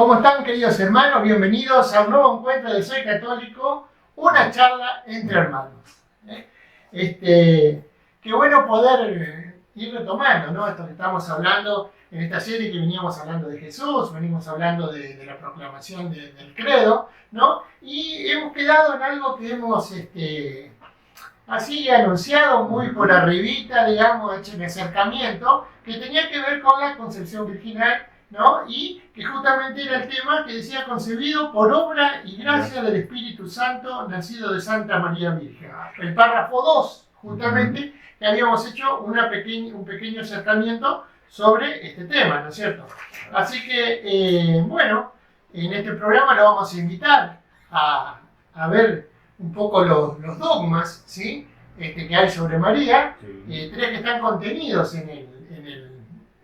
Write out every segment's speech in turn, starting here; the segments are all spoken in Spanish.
¿Cómo están, queridos hermanos? Bienvenidos a un nuevo encuentro de Soy Católico, una charla entre hermanos. Qué bueno poder ir retomando, ¿no? Esto que estamos hablando en esta serie que veníamos hablando de Jesús, venimos hablando de la proclamación del credo, ¿no? Y hemos quedado en algo que hemos así anunciado muy por arribita, digamos, hecho un acercamiento, que tenía que ver con la concepción virginal, ¿no? Y que justamente era el tema que decía concebido por obra y gracia del Espíritu Santo, nacido de Santa María Virgen. El párrafo 2, justamente, que habíamos hecho un pequeño acercamiento sobre este tema, ¿no es cierto? Así que, bueno, en este programa lo vamos a invitar a ver un poco los dogmas, ¿sí? Que hay sobre María, tres que están contenidos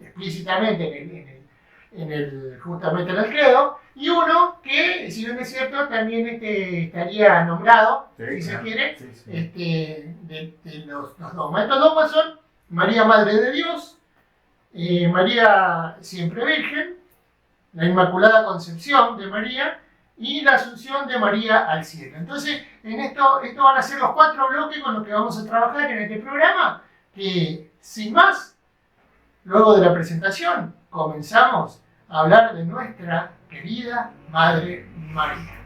explícitamente justamente en el credo, y uno que, si bien es cierto, también estaría nombrado, si se quiere, de los dogmas. Estos dogmas son María Madre de Dios, María Siempre Virgen, la Inmaculada Concepción de María y la Asunción de María al cielo. Entonces, esto van a ser los 4 bloques con los que vamos a trabajar en este programa, que sin más, luego de la presentación, comenzamos a hablar de nuestra querida Madre María.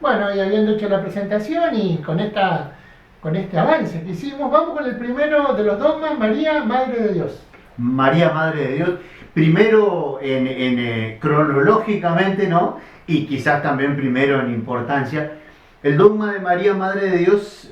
Bueno, y habiendo hecho la presentación y con este avance que hicimos, vamos con el primero de los dogmas, María, Madre de Dios. María, Madre de Dios, primero cronológicamente, ¿no? Y quizás también primero en importancia. El dogma de María, Madre de Dios,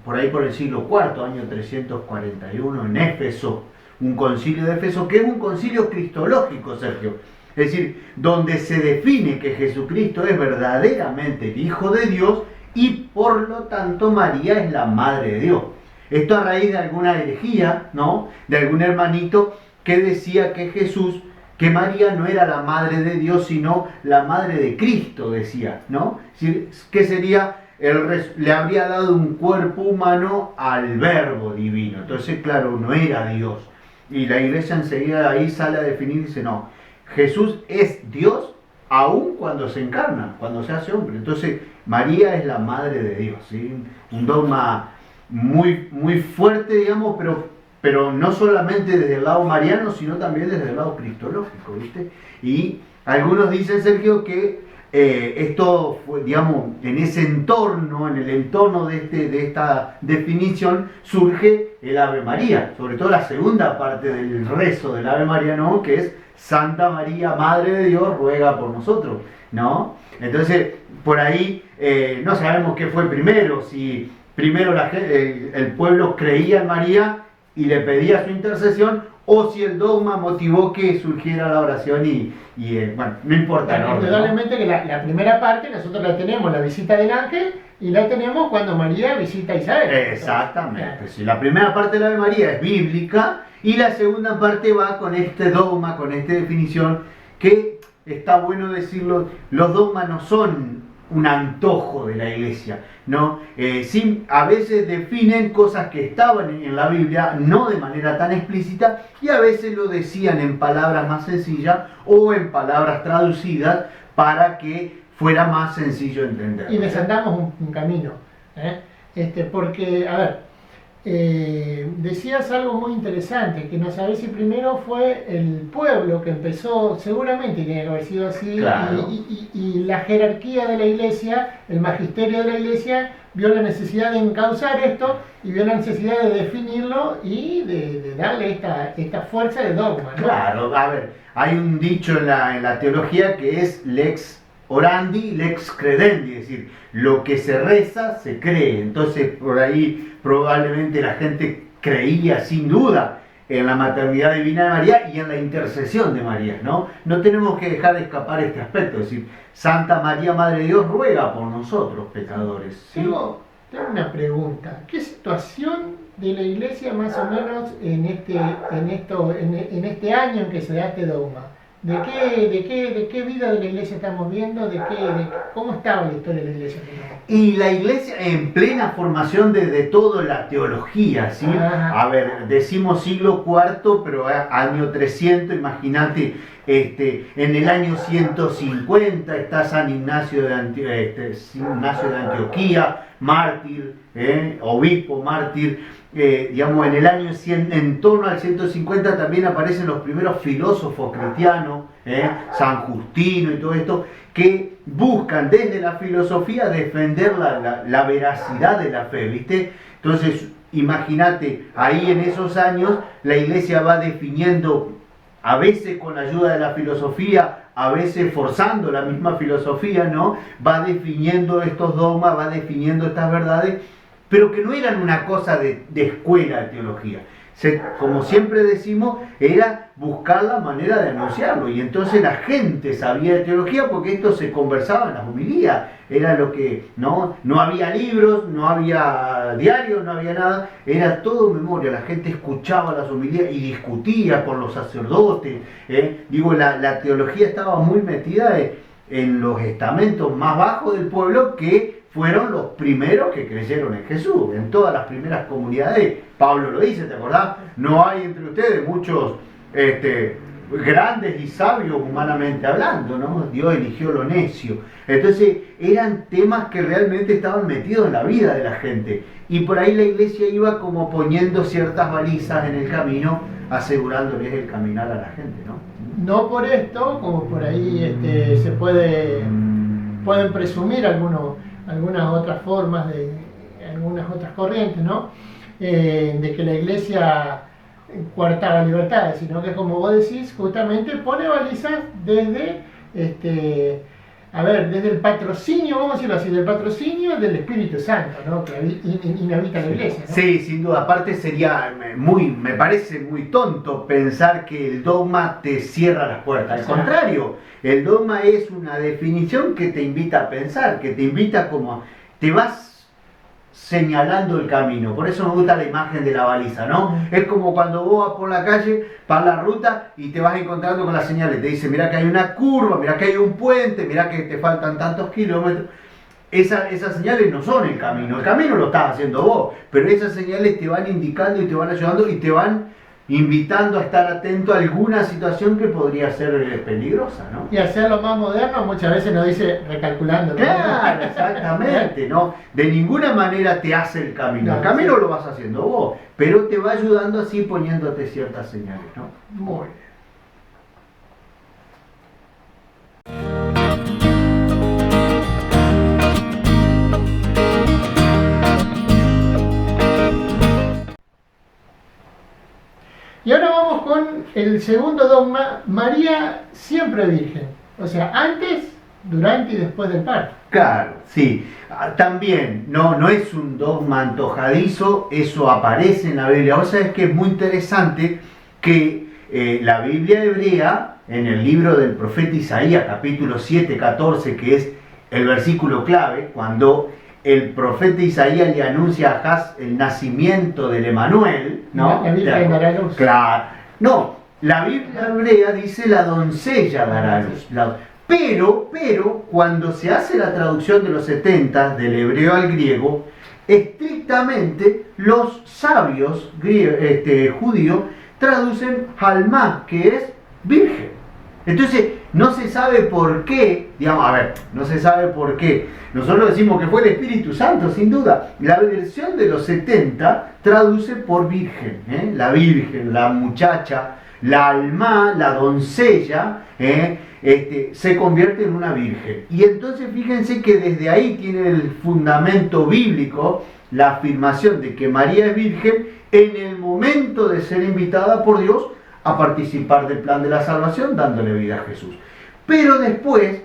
por ahí por el siglo IV, año 341, en Éfeso, un concilio de Éfeso, que es un concilio cristológico, Sergio. Es decir, donde se define que Jesucristo es verdaderamente el Hijo de Dios y por lo tanto María es la Madre de Dios. Esto a raíz de alguna herejía, ¿no? De algún hermanito que decía que María no era la Madre de Dios, sino la Madre de Cristo, decía, ¿no? Que sería, le habría dado un cuerpo humano al Verbo divino. Entonces, claro, no era Dios. Y la iglesia enseguida ahí sale a definir y dice, no, Jesús es Dios aún cuando se encarna, cuando se hace hombre. Entonces, María es la Madre de Dios, ¿sí? Un dogma muy, muy fuerte, digamos, pero no solamente desde el lado mariano, sino también desde el lado cristológico, ¿viste? Y algunos dicen, Sergio, que esto fue, digamos, en ese entorno, en el entorno de esta definición, surge el Ave María, sobre todo la segunda parte del rezo del Ave María, ¿no? Que es Santa María, Madre de Dios, ruega por nosotros, ¿no? Entonces, por ahí no sabemos qué fue primero, si primero el pueblo creía en María y le pedía su intercesión, o si el dogma motivó que surgiera la oración bueno, no importa. Bueno, indudablemente, ¿no? Que la primera parte nosotros la tenemos, la visita del ángel, y la tenemos cuando María visita a Isabel. Exactamente. Entonces, sí, la primera parte de la Ave María es bíblica y la segunda parte va con este dogma, con esta definición, que está bueno decirlo, los dogmas no son un antojo de la iglesia, ¿no? A veces definen cosas que estaban en la Biblia, no de manera tan explícita, y a veces lo decían en palabras más sencillas o en palabras traducidas para que fuera más sencillo entender. Y desandamos un camino, porque, a ver, decías algo muy interesante, que no sabés si primero fue el pueblo que empezó, seguramente tiene que haber sido así, claro. y la jerarquía de la iglesia, el magisterio de la iglesia, vio la necesidad de encauzar esto y vio la necesidad de definirlo y de darle esta fuerza de dogma, ¿no? Claro, a ver, hay un dicho en la teología que es lex orandi, lex credendi, es decir, lo que se reza se cree. Entonces, por ahí probablemente la gente creía sin duda en la maternidad divina de María y en la intercesión de María, ¿no? No tenemos que dejar de escapar este aspecto, es decir, Santa María, Madre de Dios, ruega por nosotros, pecadores. ¿Sí? Tengo una pregunta. ¿Qué situación de la iglesia más o menos en este año en que se da este dogma? ¿De qué vida de la iglesia estamos viendo? ¿Cómo estaba la historia de la iglesia? Y la iglesia en plena formación de toda la teología, ¿sí? A ver, decimos siglo IV, pero año 300, imagínate, en el año 150 está San Ignacio de Antioquía, mártir, obispo, mártir. Digamos, en el año 100, en torno al 150 también aparecen los primeros filósofos cristianos, San Justino y todo esto, que buscan desde la filosofía defender la veracidad de la fe, ¿viste? Entonces, imagínate, ahí en esos años la iglesia va definiendo, a veces con la ayuda de la filosofía, a veces forzando la misma filosofía, ¿no? Va definiendo estos dogmas, va definiendo estas verdades, pero que no eran una cosa de escuela de teología. Como siempre decimos, era buscar la manera de anunciarlo. Y entonces la gente sabía de teología porque esto se conversaba en las homilías. Era lo que, no había libros, no había diarios, no había nada. Era todo memoria. La gente escuchaba las homilías y discutía con los sacerdotes. Digo, la teología estaba muy metida en los estamentos más bajos del pueblo, que fueron los primeros que creyeron en Jesús, en todas las primeras comunidades. Pablo lo dice, ¿te acordás? No hay entre ustedes muchos grandes y sabios humanamente hablando, ¿no? Dios eligió lo necio. Entonces eran temas que realmente estaban metidos en la vida de la gente. Y por ahí la iglesia iba como poniendo ciertas balizas en el camino, asegurándoles el caminar a la gente, ¿no? No por esto, como por ahí pueden presumir algunas otras formas, algunas otras corrientes, ¿no? De que la iglesia coartaba libertades, sino que, como vos decís, justamente pone balizas desde el patrocinio, vamos a decirlo así, del patrocinio del Espíritu Santo, ¿no? Que inhabita la iglesia, ¿no? Sí, sin duda. Aparte sería me parece muy tonto pensar que el dogma te cierra las puertas. Al contrario, el dogma es una definición que te invita a pensar, que te invita te vas señalando el camino. Por eso me gusta la imagen de la baliza, ¿no? Es como cuando vos vas por la calle, para la ruta y te vas encontrando con las señales. Te dice, mirá que hay una curva, mirá que hay un puente, mirá que te faltan tantos kilómetros. Esas señales no son el camino lo estás haciendo vos, pero esas señales te van indicando y te van ayudando y te van invitando a estar atento a alguna situación que podría ser peligrosa, ¿no? Y hacerlo más moderno muchas veces nos dice recalculando, ¿no? Claro, exactamente, ¿no? De ninguna manera te hace el camino. El camino lo vas haciendo vos, pero te va ayudando así poniéndote ciertas señales, ¿no? Muy bien. Y ahora vamos con el segundo dogma, María siempre virgen. O sea, antes, durante y después del parto. Claro, sí. También, no es un dogma antojadizo, eso aparece en la Biblia. Vos sabés que es muy interesante que la Biblia hebrea, en el libro del profeta Isaías, capítulo 7, 14, que es el versículo clave, cuando el profeta Isaías le anuncia a Ahaz el nacimiento del Emanuel, ¿no? La Virgen dará luz. Claro. No, la Biblia hebrea dice la doncella dará luz. Pero, cuando se hace la traducción de los 70 del hebreo al griego, estrictamente los sabios judíos traducen Alma, que es virgen. Entonces, no se sabe por qué, no se sabe por qué. Nosotros decimos que fue el Espíritu Santo, sin duda. La versión de los 70 traduce por virgen, la virgen, la muchacha, la alma, la doncella, se convierte en una virgen. Y entonces fíjense que desde ahí tiene el fundamento bíblico, la afirmación de que María es virgen en el momento de ser invitada por Dios a participar del plan de la salvación, dándole vida a Jesús. Pero después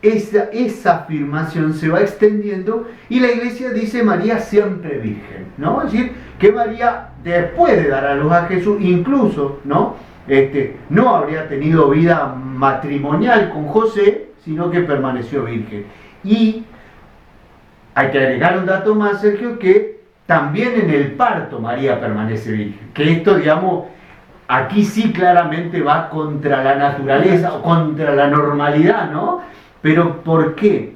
esa afirmación se va extendiendo y la iglesia dice María siempre virgen, ¿no? Es decir, que María, después de dar a luz a Jesús, incluso, ¿no? No habría tenido vida matrimonial con José, sino que permaneció virgen. Y hay que agregar un dato más, Sergio, que también en el parto María permanece virgen. Que esto, digamos, aquí sí claramente va contra la naturaleza o contra la normalidad, ¿no? Pero ¿por qué?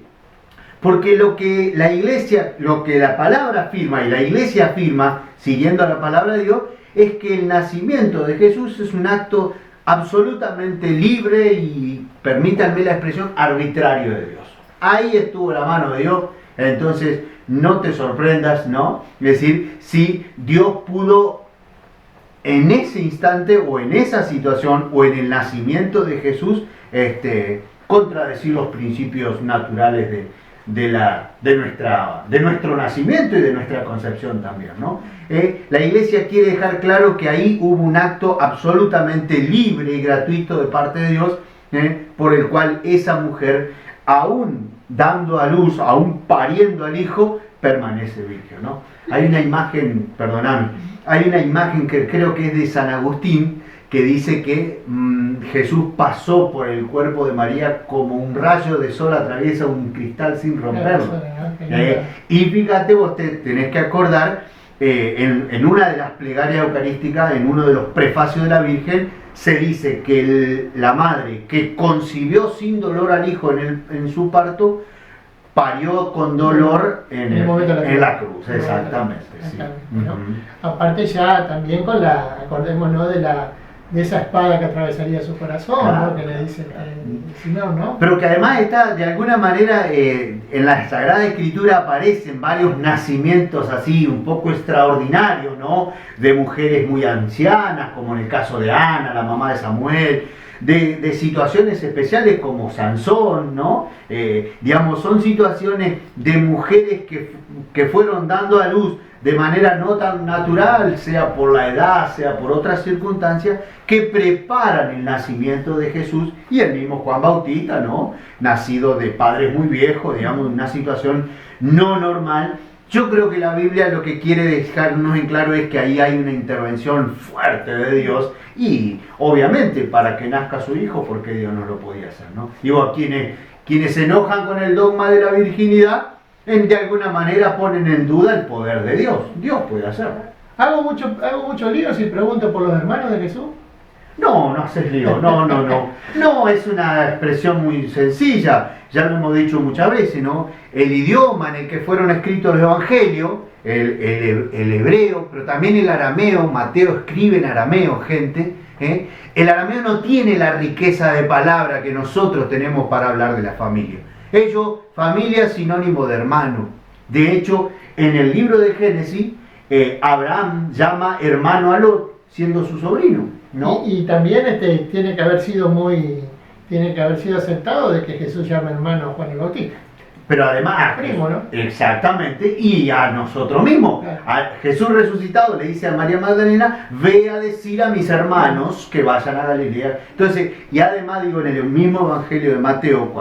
Porque lo que la iglesia, lo que la palabra afirma y la iglesia afirma, siguiendo a la palabra de Dios, es que el nacimiento de Jesús es un acto absolutamente libre y, permítanme la expresión, arbitrario de Dios. Ahí estuvo la mano de Dios, entonces no te sorprendas, ¿no? Es decir, si Dios pudo en ese instante o en esa situación o en el nacimiento de Jesús contradecir los principios naturales de nuestro nacimiento y de nuestra concepción también, ¿no? La iglesia quiere dejar claro que ahí hubo un acto absolutamente libre y gratuito de parte de Dios, por el cual esa mujer, aún dando a luz, aún pariendo al hijo, permanece virgen, ¿no? Hay una imagen, perdóname, hay una imagen que creo que es de San Agustín, que dice que Jesús pasó por el cuerpo de María como un rayo de sol atraviesa un cristal sin romperlo. Y fíjate, vos tenés que acordar, en una de las plegarias eucarísticas, en uno de los prefacios de la Virgen, se dice que la madre que concibió sin dolor al hijo en su parto, parió con dolor en la cruz, exactamente. Sí. ¿No? Aparte ya también con acordémonos de esa espada que atravesaría su corazón, claro, ¿no? Que le dice Simeón, ¿no? Pero que además está, de alguna manera, en la Sagrada Escritura aparecen varios nacimientos así, un poco extraordinarios, ¿no? De mujeres muy ancianas, como en el caso de Ana, la mamá de Samuel, de situaciones especiales como Sansón, ¿no? Digamos, son situaciones de mujeres que fueron dando a luz de manera no tan natural, sea por la edad, sea por otras circunstancias, que preparan el nacimiento de Jesús, y el mismo Juan Bautista, ¿no? Nacido de padres muy viejos, digamos, en una situación no normal. Yo creo que la Biblia lo que quiere dejarnos en claro es que ahí hay una intervención fuerte de Dios, y obviamente para que nazca su hijo, porque Dios no lo podía hacer, ¿no? Digo, quienes se enojan con el dogma de la virginidad, de alguna manera ponen en duda el poder de Dios. Dios puede hacerlo. ¿Hago mucho lío si pregunto por los hermanos de Jesús? No haces lío, no. No, es una expresión muy sencilla, ya lo hemos dicho muchas veces, ¿no? El idioma en el que fueron escritos los evangelios, el hebreo, pero también el arameo. Mateo escribe en arameo, gente. El arameo no tiene la riqueza de palabra que nosotros tenemos para hablar de la familia. Familia es sinónimo de hermano. De hecho, en el libro de Génesis, Abraham llama hermano a Lot, siendo su sobrino, ¿no? Y también tiene que haber sido aceptado de que Jesús llama hermano a Juan el Bautista. Pero además, primo, ¿no? Exactamente, y a nosotros mismos. Claro. A Jesús resucitado le dice a María Magdalena: ve a decir a mis hermanos que vayan a Galilea. Entonces, y además digo, en el mismo evangelio de Mateo,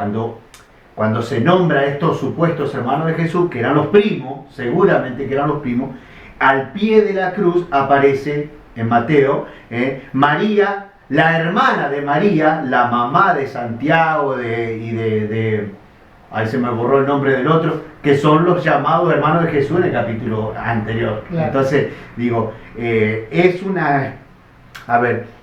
cuando se nombra a estos supuestos hermanos de Jesús, que eran los primos, seguramente que eran los primos, al pie de la cruz aparece en Mateo María, la hermana de María, la mamá de Santiago ahí se me borró el nombre del otro, que son los llamados hermanos de Jesús en el capítulo anterior. Claro. Entonces, digo,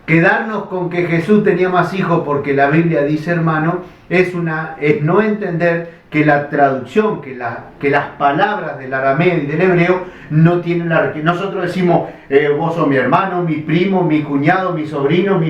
quedarnos con que Jesús tenía más hijos porque la Biblia dice hermano, es no entender que la traducción, que las palabras del arameo y del hebreo no tienen la riqueza. Nosotros decimos, vos sos mi hermano, mi primo, mi cuñado, mi sobrino,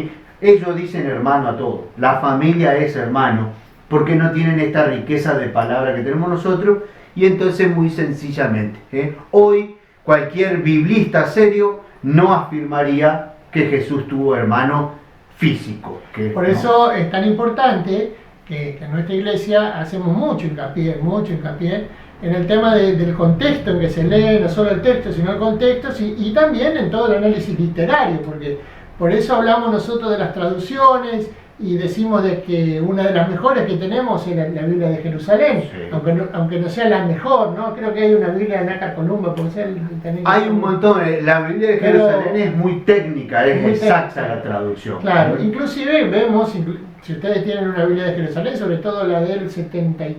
ellos dicen hermano a todos. La familia es hermano, porque no tienen esta riqueza de palabra que tenemos nosotros. Y entonces, muy sencillamente, hoy cualquier biblista serio no afirmaría que Jesús tuvo hermano físico. Por eso es tan importante que en nuestra iglesia hacemos mucho hincapié en el tema del contexto en que se lee, no solo el texto, sino el contexto, y también en todo el análisis literario, porque por eso hablamos nosotros de las traducciones y decimos de que una de las mejores que tenemos es la Biblia de Jerusalén, sí. aunque no sea la mejor, ¿no? Creo que hay una Biblia de Nácar Columba, porque sea hay un montón, la Biblia de Jerusalén es muy técnica, es muy exacta la traducción. Claro, inclusive vemos, si ustedes tienen una Biblia de Jerusalén, sobre todo la del 76,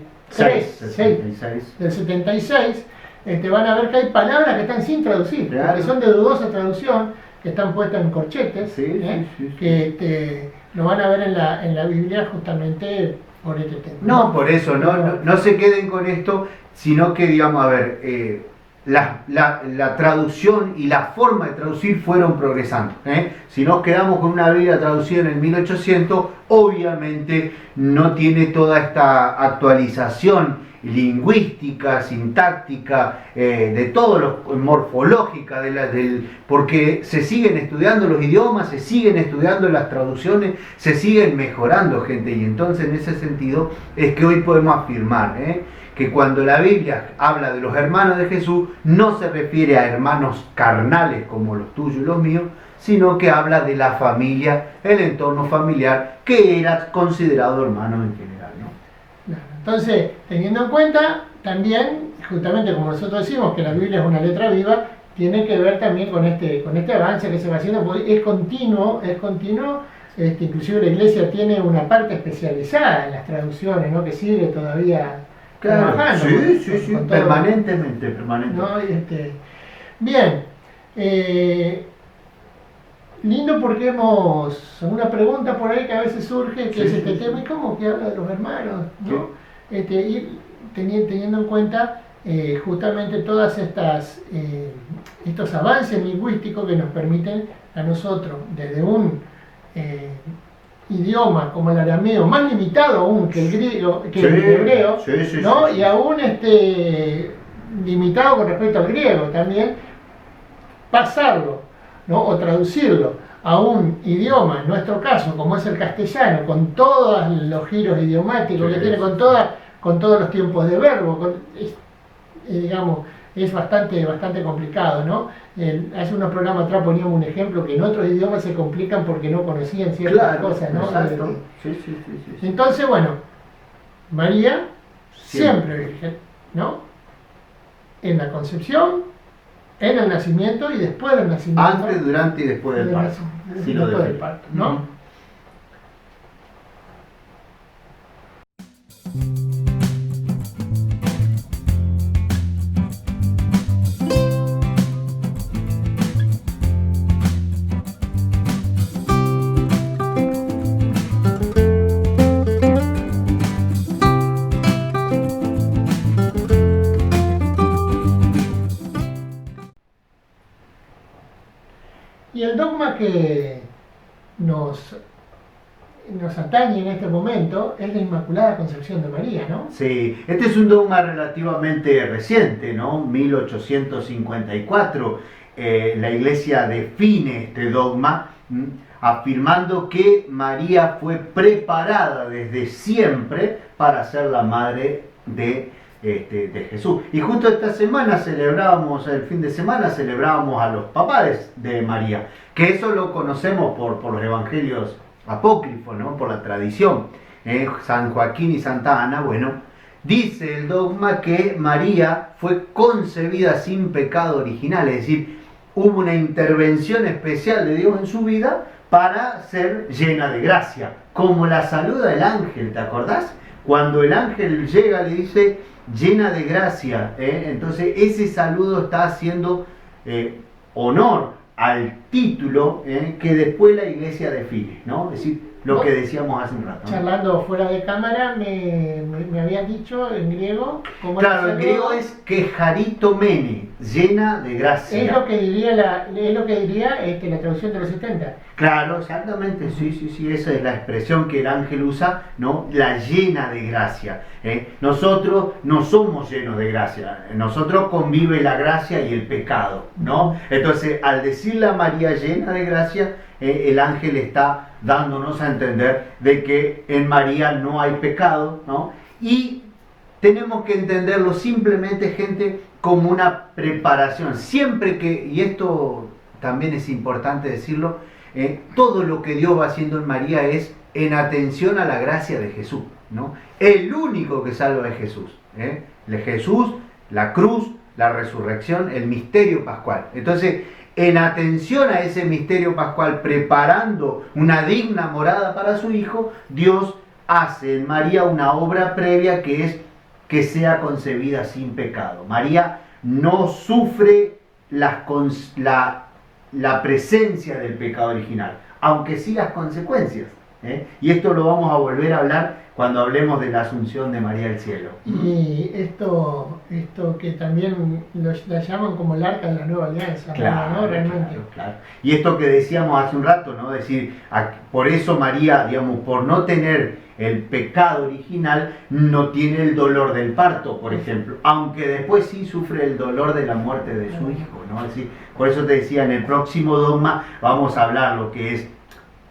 del 76, van a ver que hay palabras que están sin traducir, Claro. que son de dudosa traducción, que están puestas en corchetes, Sí, sí, sí. que lo van a ver en la Biblia justamente por este tema. No, por eso, no se queden con esto, sino que, digamos, a ver, la traducción y la forma de traducir fueron progresando. Si nos quedamos con una Biblia traducida en el 1800, obviamente no tiene toda esta actualización lingüística, sintáctica, de todo lo morfológica, porque se siguen estudiando los idiomas, se siguen estudiando las traducciones, se siguen mejorando, gente, y entonces en ese sentido es que hoy podemos afirmar que cuando la Biblia habla de los hermanos de Jesús, no se refiere a hermanos carnales como los tuyos y los míos, sino que habla de la familia, el entorno familiar, que era considerado hermanos en general, ¿no? Entonces, teniendo en cuenta, también, justamente como nosotros decimos que la Biblia es una letra viva, tiene que ver también con este avance que se va haciendo, porque es continuo, inclusive la Iglesia tiene una parte especializada en las traducciones, ¿no? Que sigue todavía trabajando. Sí, con todo, permanentemente. ¿no? Bien, lindo porque hemos, una pregunta por ahí que a veces surge, que es este tema, ¿y cómo que habla de los hermanos? ¿No? Y teniendo en cuenta justamente todas estos avances lingüísticos que nos permiten a nosotros, desde un idioma como el arameo, más limitado aún que el griego, que el hebreo, ¿no? Y aún limitado con respecto al griego también, pasarlo, ¿no? O traducirlo a un idioma, en nuestro caso, como es el castellano, con todos los giros idiomáticos que tiene, con todos los tiempos de verbo, digamos, es bastante complicado, ¿no? Hace unos programas atrás poníamos un ejemplo que en otros idiomas se complican porque no conocían ciertas cosas, ¿no? Exacto. Entonces, bueno, María, siempre virgen, ¿no? En la concepción, en el nacimiento y después del nacimiento. Antes, durante y después del parto. Después del parto, ¿no? Y el dogma que nos atañe en este momento es la Inmaculada Concepción de María, ¿no? Sí, este es un dogma relativamente reciente, ¿no? 1854. La Iglesia define este dogma afirmando que María fue preparada desde siempre para ser la madre de Jesús. Y justo esta semana el fin de semana celebrábamos a los papás de María, que eso lo conocemos por los evangelios apócrifos, ¿no? Por la tradición. San Joaquín y Santa Ana, bueno, dice el dogma que María fue concebida sin pecado original, es decir, hubo una intervención especial de Dios en su vida para ser llena de gracia, como la saluda el ángel, ¿te acordás? Cuando el ángel llega le dice llena de gracia, entonces ese saludo está haciendo honor al título que después la Iglesia define, ¿no? Es decir, lo que decíamos hace un rato, ¿no? Charlando fuera de cámara, me habías dicho en griego. Claro, en griego es quejaritomene, llena de gracia. Es lo que diría la traducción de los 70. Claro, exactamente, sí, esa es la expresión que el ángel usa, ¿no? La llena de gracia. Nosotros no somos llenos de gracia, nosotros convive la gracia y el pecado, ¿no? Entonces, al decirle a María llena de gracia, el ángel está dándonos a entender de que en María no hay pecado, ¿no? Y tenemos que entenderlo simplemente, gente, como una preparación. Siempre que, y esto también es importante decirlo, todo lo que Dios va haciendo en María es en atención a la gracia de Jesús, ¿no? El único que salva es Jesús, Jesús, la cruz, la resurrección, el misterio pascual. Entonces, en atención a ese misterio pascual, preparando una digna morada para su Hijo, Dios hace en María una obra previa que es que sea concebida sin pecado. María no sufre la presencia del pecado original, aunque sí las consecuencias. Y esto lo vamos a volver a hablar cuando hablemos de la asunción de María al cielo. Y esto que también la llaman como el arca de la nueva alianza, Claro, ¿no? Realmente. claro, claro. Y esto que decíamos hace un rato, ¿no? Decir, por eso María, digamos, por no tener el pecado original, no tiene el dolor del parto, por ejemplo, aunque después sí sufre el dolor de la muerte de su hijo, ¿no? Es decir, por eso te decía, en el próximo dogma vamos a hablar lo que es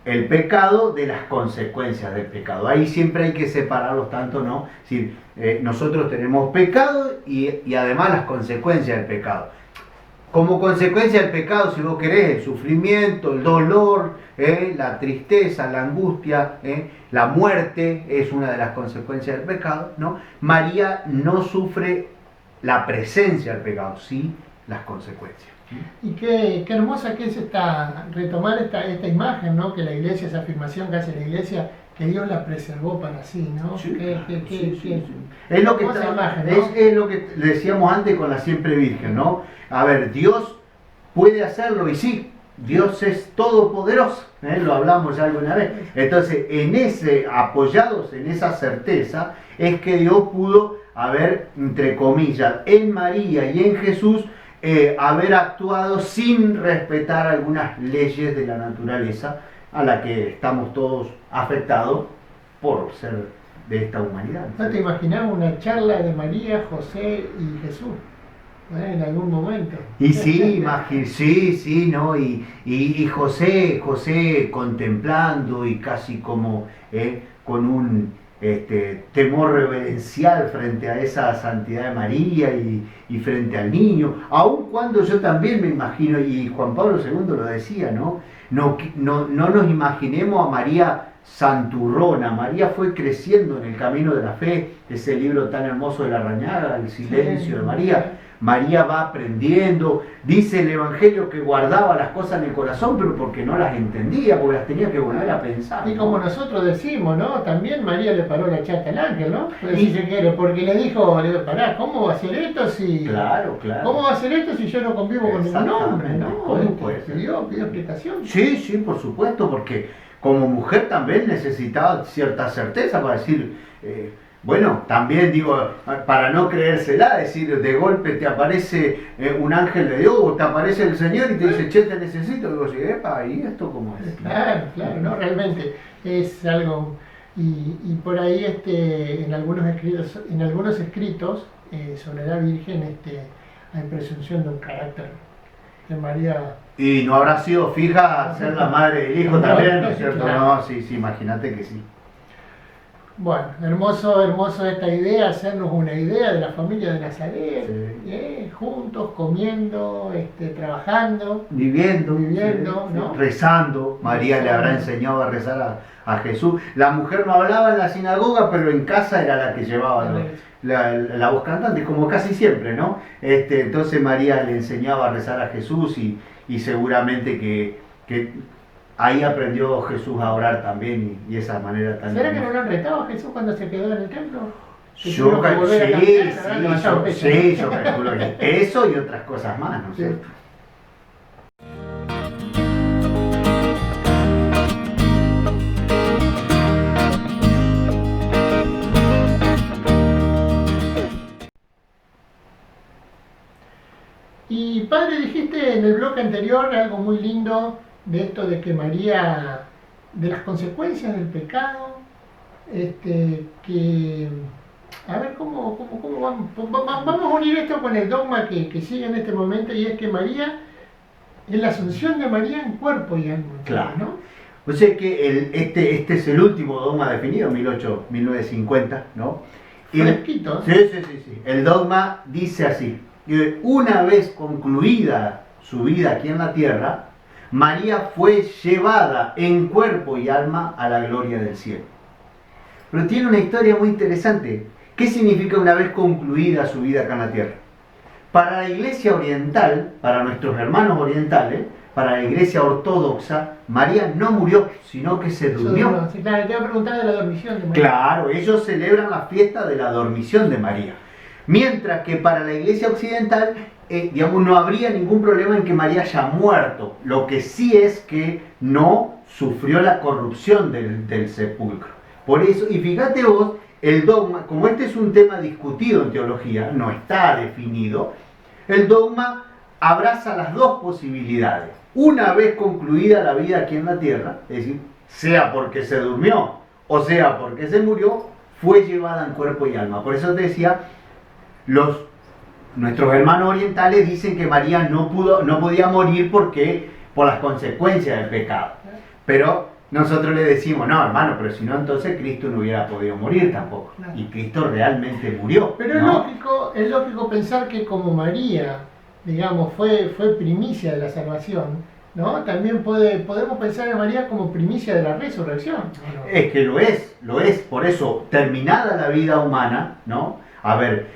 el pecado de las consecuencias del pecado. Ahí siempre hay que separarlos tanto, ¿no? Es decir, nosotros tenemos pecado y además las consecuencias del pecado. Como consecuencia del pecado, si vos querés, el sufrimiento, el dolor, la tristeza, la angustia, la muerte es una de las consecuencias del pecado, ¿no? María no sufre la presencia del pecado, sí las consecuencias. Y qué hermosa que es retomar esta imagen, ¿no? Que la iglesia, esa afirmación que hace la iglesia, que Dios la preservó para sí, ¿no? Sí, Sí. Es lo que Imagen, ¿no? es lo que decíamos antes con la siempre virgen, ¿no? A ver, Dios puede hacerlo y sí, Dios es todopoderoso, lo hablamos ya alguna vez. Entonces, apoyados en esa certeza, es que Dios pudo haber, entre comillas, en María y en Jesús, haber actuado sin respetar algunas leyes de la naturaleza a la que estamos todos afectados por ser de esta humanidad. ¿No te imaginás una charla de María, José y Jesús en algún momento? Y sí, sí, ¿no? Y José contemplando y casi como con un temor reverencial frente a esa santidad de María y frente al niño, aun cuando yo también me imagino, y Juan Pablo II lo decía, ¿no? No nos imaginemos a María santurrona. María fue creciendo en el camino de la fe, ese libro tan hermoso de la Rañaga, El silencio de María. María va aprendiendo, dice el Evangelio que guardaba las cosas en el corazón, pero porque no las entendía, porque las tenía que volver a pensar. Y como nosotros decimos, ¿no? También María le paró la chata al ángel, ¿no? Si se quiere, porque le dijo, pará, ¿cómo va a hacer esto si... Claro. ¿Cómo va a hacer esto si yo no convivo con ningún hombre, ¿no? ¿Cómo puede ser? Pidió explicación. Sí, por supuesto, porque como mujer también necesitaba cierta certeza para decir... bueno, también digo, para no creérsela, decir, de golpe te aparece un ángel de Dios o te aparece el Señor y te dice, che, te necesito. Digo, sí, epa, ¿y esto cómo es? Claro, no, realmente es algo, y por ahí en algunos escritos sobre la Virgen hay presunción de un carácter de María. Y no habrá sido fija ser la madre del hijo también, ¿no es cierto? Claro. No, sí, imagínate que sí. Bueno, hermoso esta idea, hacernos una idea de la familia de Nazaret, Sí. Juntos, comiendo, trabajando, Viviendo, sí, ¿no? Rezando. María le habrá enseñado a rezar a Jesús. La mujer no hablaba en la sinagoga, pero en casa era la que llevaba la voz cantante, como casi siempre, ¿no? Entonces María le enseñaba a rezar a Jesús y seguramente que ahí aprendió Jesús a orar también y esa manera también. ¿Será que no lo han retado a Jesús cuando se quedó en el templo? Yo calculo que eso y otras cosas más, ¿no es cierto? Y padre, dijiste en el bloque anterior algo muy lindo de esto de que María, de las consecuencias del pecado, a ver, ¿cómo vamos a unir esto con el dogma que sigue en este momento? Y es que María, es la asunción de María en cuerpo y alma. Claro. ¿No? O sea que este es el último dogma definido, 1950, ¿no? Fresquito. Sí. El dogma dice así: una vez concluida su vida aquí en la tierra, María fue llevada en cuerpo y alma a la gloria del cielo. Pero tiene una historia muy interesante. ¿Qué significa una vez concluida su vida acá en la tierra? Para la iglesia oriental, para nuestros hermanos orientales, para la iglesia ortodoxa, María no murió, sino que se durmió. Sí, claro, te iba a preguntar de la dormición de María. Claro, ellos celebran la fiesta de la dormición de María. Mientras que para la Iglesia occidental, digamos, no habría ningún problema en que María haya muerto. Lo que sí es que no sufrió la corrupción del sepulcro. Por eso, y fíjate vos, el dogma, como este es un tema discutido en teología, no está definido, el dogma abraza las dos posibilidades. Una vez concluida la vida aquí en la tierra, es decir, sea porque se durmió o sea porque se murió, fue llevada en cuerpo y alma. Por eso te decía, nuestros hermanos orientales dicen que María no podía morir por las consecuencias del pecado. Pero nosotros le decimos, no hermano, pero si no, entonces Cristo no hubiera podido morir tampoco. Claro. Y Cristo realmente murió. Pero ¿no? es lógico pensar que como María, digamos, fue primicia de la salvación, ¿no? También podemos pensar en María como primicia de la resurrección, ¿no? Es que lo es. Por eso, terminada la vida humana, ¿no? A ver,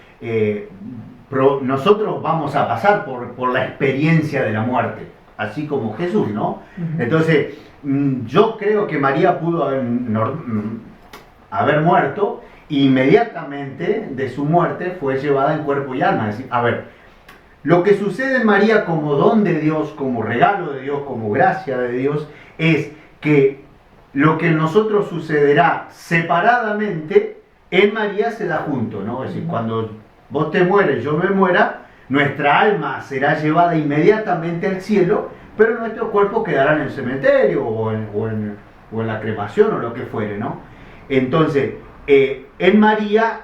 nosotros vamos a pasar por la experiencia de la muerte, así como Jesús, ¿no? Uh-huh. Entonces, yo creo que María pudo haber muerto, e inmediatamente de su muerte fue llevada en cuerpo y alma. Es decir, a ver, lo que sucede en María como don de Dios, como regalo de Dios, como gracia de Dios, es que lo que en nosotros sucederá separadamente, en María se da junto, ¿no? Es decir, cuando vos te mueres, yo me muera, nuestra alma será llevada inmediatamente al cielo, pero nuestros cuerpos quedarán en el cementerio o en la cremación o lo que fuere, ¿no? Entonces, en María,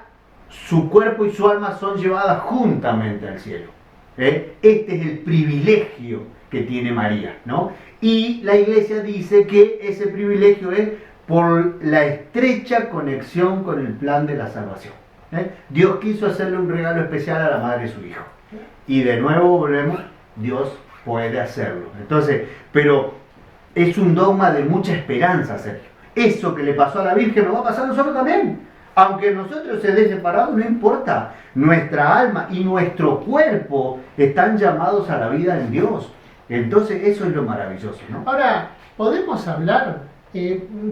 su cuerpo y su alma son llevadas juntamente al cielo. Este es el privilegio que tiene María, ¿no? Y la Iglesia dice que ese privilegio es por la estrecha conexión con el plan de la salvación. Dios quiso hacerle un regalo especial a la madre de su hijo. Y de nuevo volvemos, Dios puede hacerlo. Entonces, pero es un dogma de mucha esperanza, Sergio. Eso que le pasó a la Virgen nos va a pasar a nosotros también. Aunque nosotros se den separados, no importa. Nuestra alma y nuestro cuerpo están llamados a la vida en Dios. Entonces, eso es lo maravilloso, ¿no? Ahora, podemos hablar,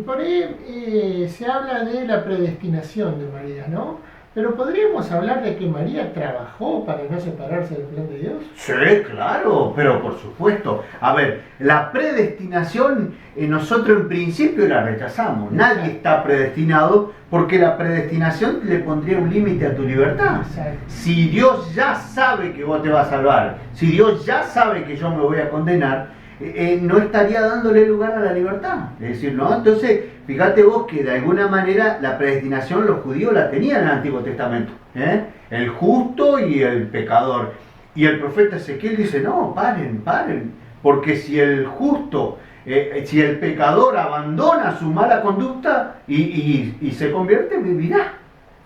por ahí se habla de la predestinación de María, ¿no? Pero podríamos hablar de que María trabajó para no separarse del plan de Dios. Sí, claro, pero por supuesto. A ver, la predestinación nosotros en principio la rechazamos. Nadie está predestinado porque la predestinación le pondría un límite a tu libertad. Exacto. Si Dios ya sabe que vos te vas a salvar, si Dios ya sabe que yo me voy a condenar, no estaría dándole lugar a la libertad. Es decir, ¿no? Entonces, fíjate vos que de alguna manera la predestinación los judíos la tenían en el Antiguo Testamento. El justo y el pecador. Y el profeta Ezequiel dice, no, paren, porque si el justo, si el pecador abandona su mala conducta y se convierte, vivirá.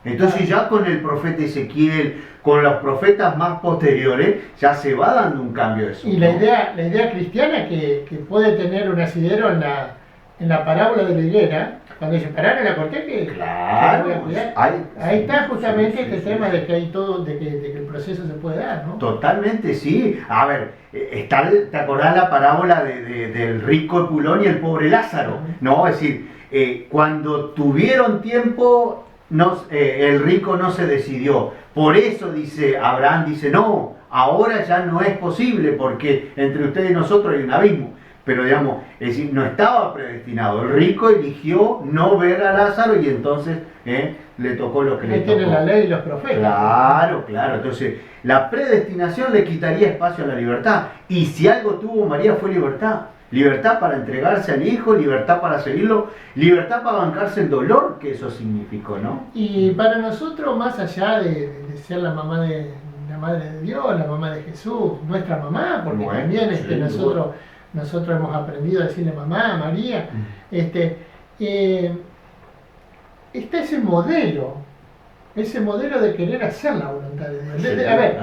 Entonces ya con el profeta Ezequiel, con los profetas más posteriores, ya se va dando un cambio de eso. Y la idea cristiana que puede tener un asidero en la parábola de la higuera, cuando se pararon la corté, que claro, se voy a cuidar. Ahí está justamente este tema de que hay todo, de que el proceso se puede dar, ¿no? Totalmente, sí. A ver, ¿te acordás la parábola del rico Epulón y el pobre Lázaro? ¿No? Es decir, cuando tuvieron tiempo, el rico no se decidió. Por eso Abraham dice, no, ahora ya no es posible porque entre ustedes y nosotros hay un abismo. Pero digamos, es decir, no estaba predestinado. El rico eligió no ver a Lázaro y entonces le tocó lo que le tocó. Ahí tienen la ley y los profetas. Claro. Entonces, la predestinación le quitaría espacio a la libertad. Y si algo tuvo María fue libertad. Libertad para entregarse al Hijo, libertad para seguirlo, libertad para bancarse el dolor que eso significó, ¿no? Y para nosotros, más allá de ser la madre de Dios, la mamá de Jesús, nuestra mamá, porque bueno, también sí, nosotros hemos aprendido a decirle mamá, María, está ese modelo de querer hacer la voluntad de Dios. Sí, A ver,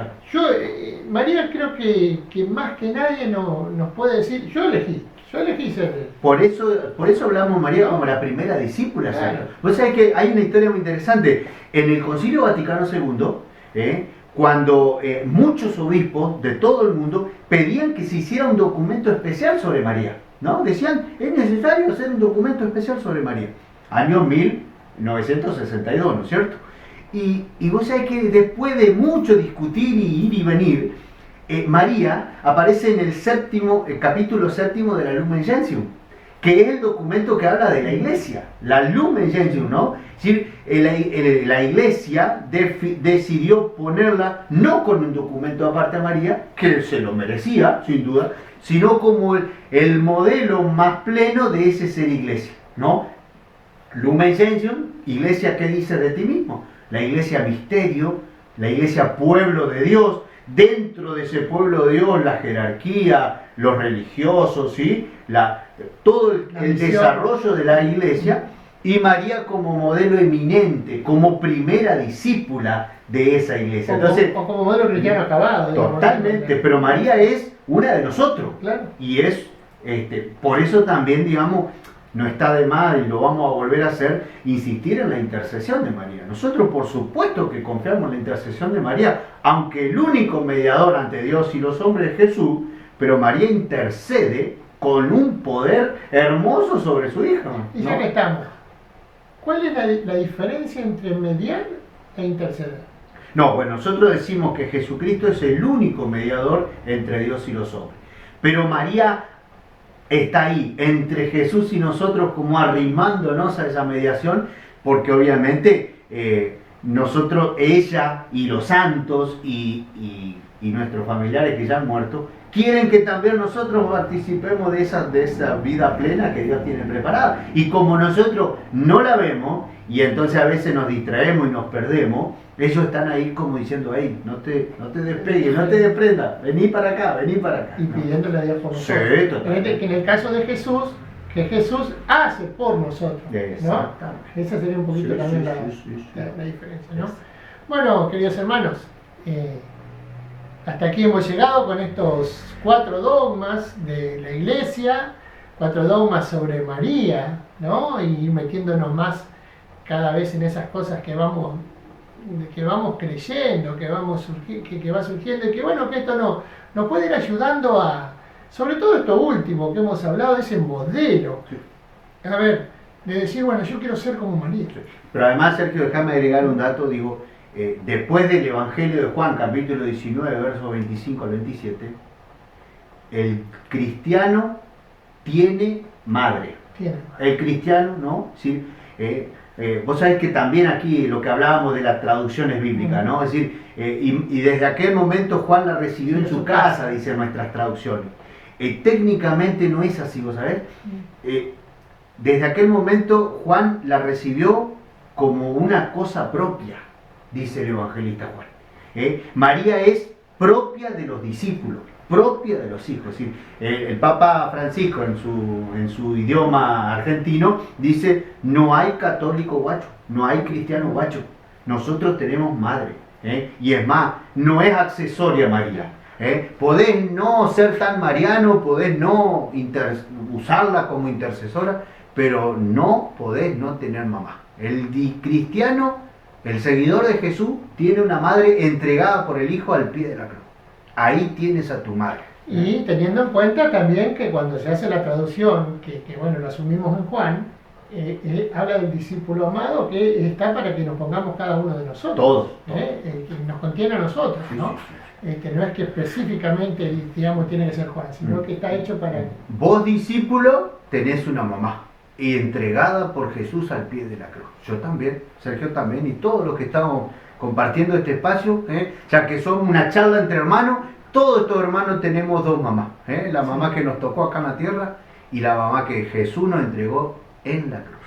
María creo que más que nadie nos puede decir, yo elegí ser. Por eso hablamos María como la primera discípula. Claro. Vos sabés que hay una historia muy interesante. En el Concilio Vaticano II, cuando muchos obispos de todo el mundo pedían que se hiciera un documento especial sobre María, ¿no? Decían, es necesario hacer un documento especial sobre María. Año 1962, ¿no es cierto? Y vos sabés que después de mucho discutir y ir y venir, María aparece en el capítulo séptimo de la Lumen Gentium, que es el documento que habla de la iglesia, la Lumen Gentium, ¿no? Es decir, la iglesia decidió ponerla no con un documento aparte a María, que se lo merecía, sin duda, sino como el modelo más pleno de ese ser iglesia, ¿no? Lumen Gentium, iglesia, ¿qué dice de ti mismo? La iglesia misterio, la iglesia pueblo de Dios, dentro de ese pueblo de Dios la jerarquía, los religiosos, ¿sí? Todo el desarrollo de la iglesia, y María como modelo eminente, como primera discípula de esa iglesia. Entonces, o como modelo cristiano acabado. Totalmente, pero María es una de nosotros. Claro. Y es, por eso también, digamos, no está de más, y lo vamos a volver a hacer, insistir en la intercesión de María. Nosotros, por supuesto, que confiamos en la intercesión de María, aunque el único mediador ante Dios y los hombres es Jesús, pero María intercede con un poder hermoso sobre su hija, ¿no? Y ya que estamos, ¿cuál es la diferencia entre mediar e interceder? No, bueno, nosotros decimos que Jesucristo es el único mediador entre Dios y los hombres. Pero María está ahí, entre Jesús y nosotros, como arrimándonos a esa mediación, porque obviamente nosotros, ella y los santos y nuestros familiares que ya han muerto, quieren que también nosotros participemos de esa vida plena que Dios tiene preparada. Y como nosotros no la vemos, y entonces a veces nos distraemos y nos perdemos, ellos están ahí como diciendo, hey, no te despegues, no te desprendas, vení para acá. Y pidiéndole a Dios por nosotros. Sí, totalmente. Que en el caso de Jesús, que Jesús hace por nosotros, ¿no? Esa sería un poquito también la diferencia, ¿no? Bueno, queridos hermanos, hasta aquí hemos llegado con estos 4 dogmas de la Iglesia, 4 dogmas sobre María, ¿no? Y ir metiéndonos más cada vez en esas cosas que vamos creyendo, que va surgiendo, y que bueno, que esto nos puede ir ayudando a, sobre todo esto último que hemos hablado, de ese modelo, a ver, de decir, bueno, yo quiero ser como María. Pero además, Sergio, déjame agregar un dato, digo, después del Evangelio de Juan, capítulo 19, versos 25 al 27, el cristiano tiene madre. El cristiano, ¿no? ¿Sí? Vos sabés que también aquí lo que hablábamos de las traducciones bíblicas, ¿no? Es decir, y desde aquel momento Juan la recibió en su casa, dicen nuestras traducciones. Técnicamente no es así, ¿vos sabés? Desde aquel momento Juan la recibió como una cosa propia, dice el evangelista Juan. María es propia de los discípulos, propia de los hijos. Es decir, el Papa Francisco en su idioma argentino dice, no hay católico guacho, no hay cristiano guacho, nosotros tenemos madre. Y es más, no es accesoria María. Podés no ser tan mariano, podés no usarla como intercesora, pero no podés no tener mamá. El cristiano, el seguidor de Jesús, tiene una madre entregada por el Hijo al pie de la cruz. Ahí tienes a tu madre. Y teniendo en cuenta también que cuando se hace la traducción, que bueno, lo asumimos en Juan, habla del discípulo amado que está para que nos pongamos cada uno de nosotros. Todos. Que nos contiene a nosotros, ¿no? No es que específicamente, digamos, tiene que ser Juan, sino que está hecho para... Vos, discípulo, tenés una mamá y entregada por Jesús al pie de la cruz. Yo también, Sergio también, y todos los que estamos compartiendo este espacio, ya que somos una charla entre hermanos, todos estos hermanos tenemos 2 mamás. La mamá que nos tocó acá en la tierra y la mamá que Jesús nos entregó en la cruz.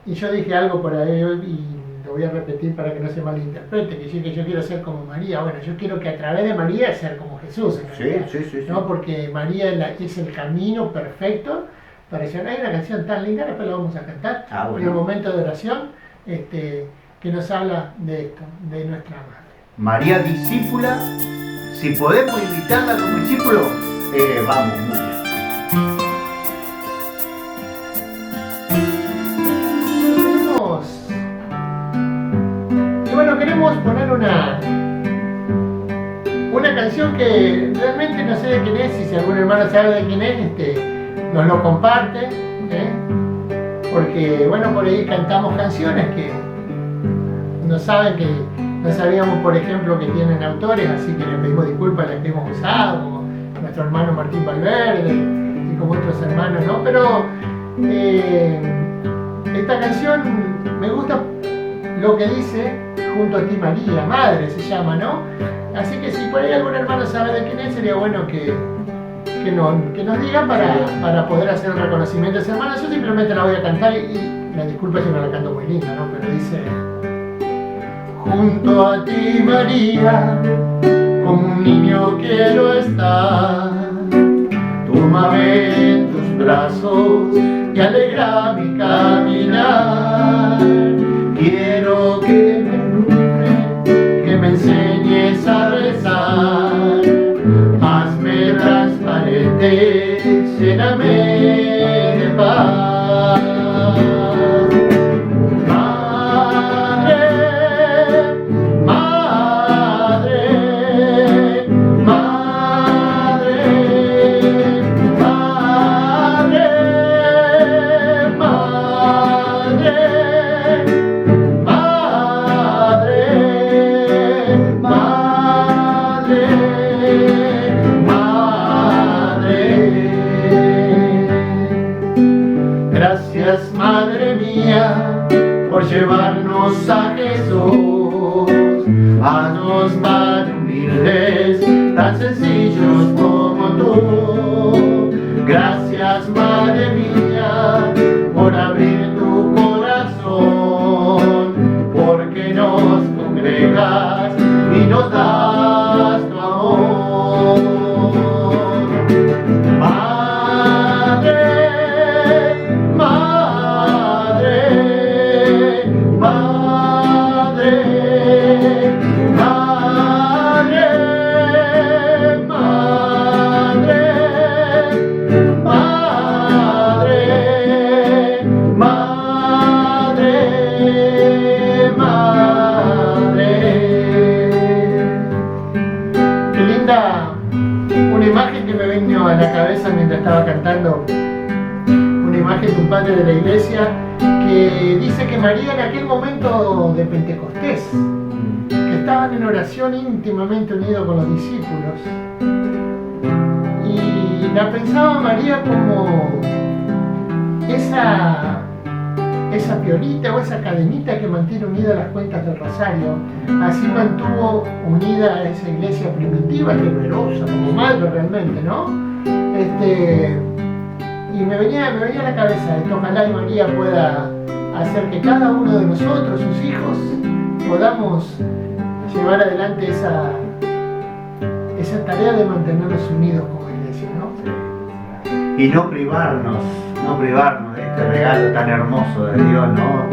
Y yo dije algo por ahí y lo voy a repetir para que no se malinterprete, que yo quiero ser como María. Bueno, yo quiero que a través de María ser como Jesús, en realidad, sí. ¿no? Porque María es el camino perfecto para llegar. Hay una canción tan linda, después la vamos a cantar, en el momento de oración, que nos habla de esto, de nuestra madre. María discípula, si podemos invitarla como discípulo, vamos, muy bien. Y bueno, queremos poner una canción que realmente no sé de quién es, y si algún hermano sabe de quién es, nos lo comparte, porque bueno, por ahí cantamos canciones que no no saben, que no sabíamos, por ejemplo, que tienen autores, así que les pedimos disculpas a las que hemos usado, como nuestro hermano Martín Valverde y como otros hermanos, ¿no? Pero esta canción me gusta lo que dice Junto a ti María, Madre se llama, ¿no? Así que si por ahí algún hermano sabe de quién es, sería bueno que nos diga para poder hacer un reconocimiento a ese hermano. Yo simplemente la voy a cantar y la disculpa si no la canto muy linda, ¿no? Pero dice: junto a ti María, como un niño quiero estar, tómame en tus brazos y alegra mi caminar. Quiero que me nutras, que me enseñes a rezar, hazme transparente, lléname de paz. Madre, madre, madre, madre, madre, madre, madre. Gracias, Madre mía, por llevarnos a Jesús. Haznos tan humildes, tan sencillos como tú. Gracias, Madre mía, por abrir tu corazón, porque nos congregas y nos das tu amor. Madre, madre, madre, madre, madre, madre, madre, madre. Qué linda una imagen que me vino a la cabeza mientras estaba cantando, una imagen de un padre de la iglesia que dice que María, en aquel momento de Pentecostés, que estaban en oración íntimamente unidos con los discípulos, y la pensaba María como esa piolita o esa cadenita que mantiene unidas las cuentas del rosario. Así mantuvo unida a esa iglesia primitiva, temerosa, como madre realmente, ¿no? Y me venía a la cabeza esto: ojalá y María pueda hacer que cada uno de nosotros, sus hijos, podamos llevar adelante esa tarea de mantenernos unidos como iglesia, ¿no? Y no privarnos de este regalo tan hermoso de Dios, ¿no?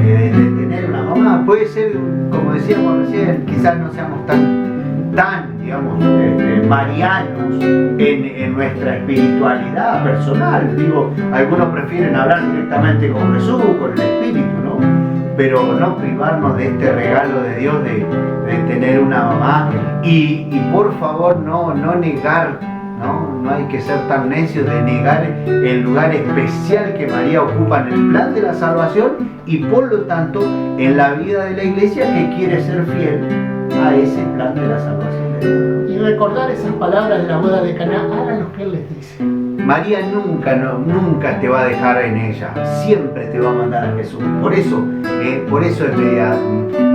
De tener una mamá. Puede ser, como decíamos recién, quizás no seamos tan digamos, marianos en nuestra espiritualidad personal. Digo, algunos prefieren hablar directamente con Jesús, con el Espíritu, ¿no? Pero no privarnos de este regalo de Dios de tener una mamá. Y por favor, no negar, no hay que ser tan necios de negar el lugar especial que María ocupa en el plan de la salvación y por lo tanto en la vida de la iglesia, que quiere ser fiel a ese plan de la salvación de Dios. Y recordar esas palabras de la boda de Caná: hagan lo que Él les dice. María nunca te va a dejar en ella, siempre te va a mandar a Jesús. Por eso es media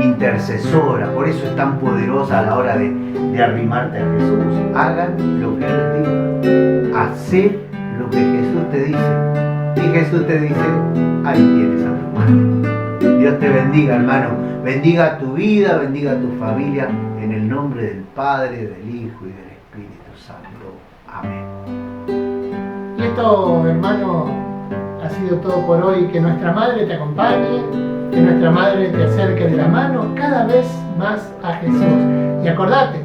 intercesora, por eso es tan poderosa a la hora de arrimarte a Jesús. Hagan lo que Él les diga, hacé lo que Jesús te dice. Y Jesús te dice: ahí tienes a tu madre. Dios te bendiga, hermano, bendiga tu vida, bendiga tu familia, en el nombre del Padre, del Hijo y del Espíritu Santo. Amén. Y esto, hermano, ha sido todo por hoy. Que nuestra Madre te acompañe, que nuestra Madre te acerque de la mano cada vez más a Jesús. Y acordate,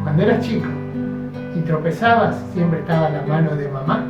cuando eras chico y tropezabas, siempre estaba la mano de mamá